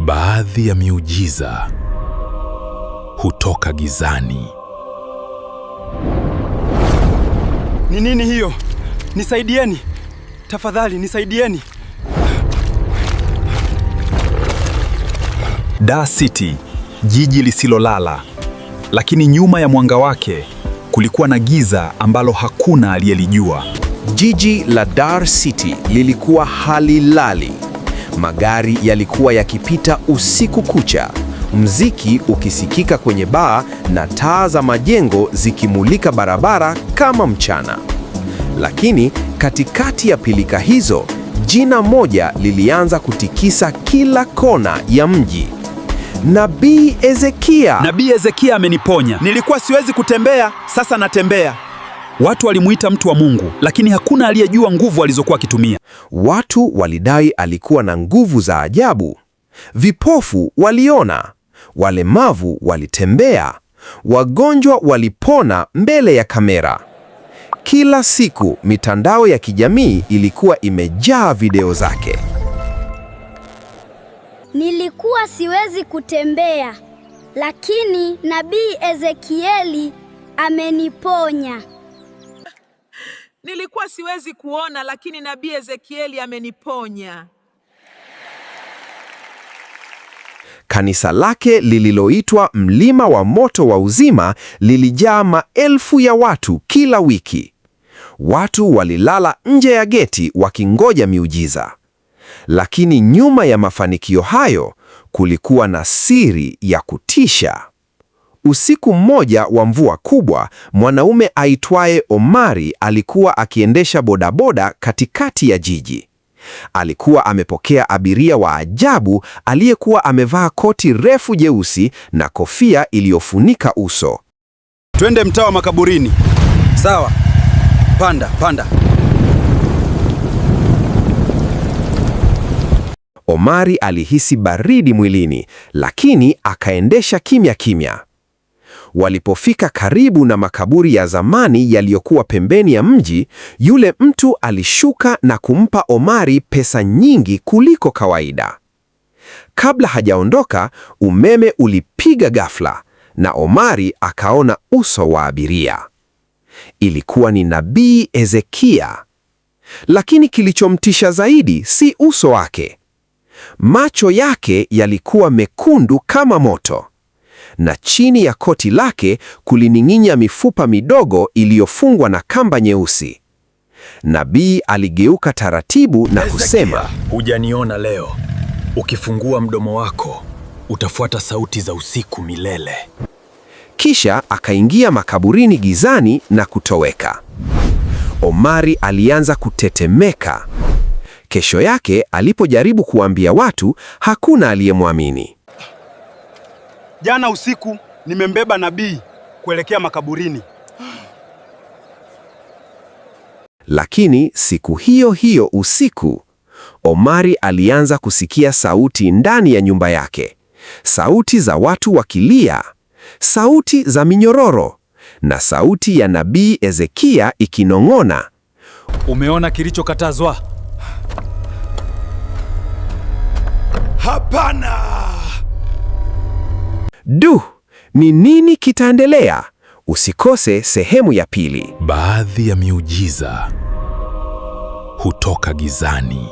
Baadhi ya miujiza hutoka gizani. Ni nini hiyo? Nisaidieni. Tafadhali nisaidieni. Dar City, jiji lisilolala. Lakini nyuma ya mwanga wake kulikuwa na giza ambalo hakuna aliyelijua. Jiji la Dar City lilikuwa halilali. Magari yalikuwa yakipita usiku kucha, muziki ukisikika kwenye baa na taa za majengo zikimulika barabara kama mchana. Lakini katikati ya pilika hizo, jina moja lilianza kutikisa kila kona ya mji. Nabii Ezekia. Nabii Ezekia ameniponya. Nilikuwa siwezi kutembea, sasa natembea. Watu walimuita mtu wa Mungu, lakini hakuna aliyejua nguvu alizokuwa akitumia. Watu walidai alikuwa na nguvu za ajabu. Vipofu waliona, walemavu walitembea, wagonjwa walipona mbele ya kamera. Kila siku mitandao ya kijamii ilikuwa imejaa video zake. Nilikuwa siwezi kutembea, lakini Nabii Ezekieli ameniponya. Nilikuwa siwezi kuona, lakini Nabii Ezekieli ameniponya. Kanisa lake lililoitwa Mlima wa Moto wa Uzima lilijaa maelfu ya watu kila wiki. Watu walilala nje ya geti wakingoja miujiza. Lakini nyuma ya mafanikio hayo kulikuwa na siri ya kutisha. Usiku mmoja wa mvua kubwa, mwanaume aitwaye Omari alikuwa akiendesha bodaboda katikati ya jiji. Alikuwa amepokea abiria wa ajabu aliyekuwa amevaa koti refu jeusi na kofia iliyofunika uso. Twende mtaa wa makaburini. Sawa. Panda. Omari alihisi baridi mwilini, lakini akaendesha kimya kimya. Walipofika karibu na makaburi ya zamani yaliyokuwa pembeni ya mji, yule mtu alishuka na kumpa Omari pesa nyingi kuliko kawaida. Kabla hajaondoka, umeme ulipiga ghafla na Omari akaona uso wa abiria. Ilikuwa ni Nabii Ezekia. Lakini kilichomtisha zaidi si uso wake. Macho yake yalikuwa mekundu kama moto, na chini ya koti lake kulining'inya mifupa midogo iliyofungwa na kamba nyeusi. Nabii aligeuka taratibu na kusema, hujaniona leo. Ukifungua mdomo wako, utafuata sauti za usiku milele. Kisha akaingia makaburini gizani na kutoweka. Omari alianza kutetemeka. Kesho yake alipojaribu kuambia watu, hakuna aliyemwamini. Jana usiku nimembeba nabii kuelekea makaburini. Lakini siku hiyo hiyo usiku, Omari alianza kusikia sauti ndani ya nyumba yake. Sauti za watu wakilia, sauti za minyororo, na sauti ya Nabii Ezekia ikinong'ona, umeona kilichokatazwa? Hapana! Ni nini kitaendelea? Usikose sehemu ya pili. Baadhi ya miujiza hutoka gizani.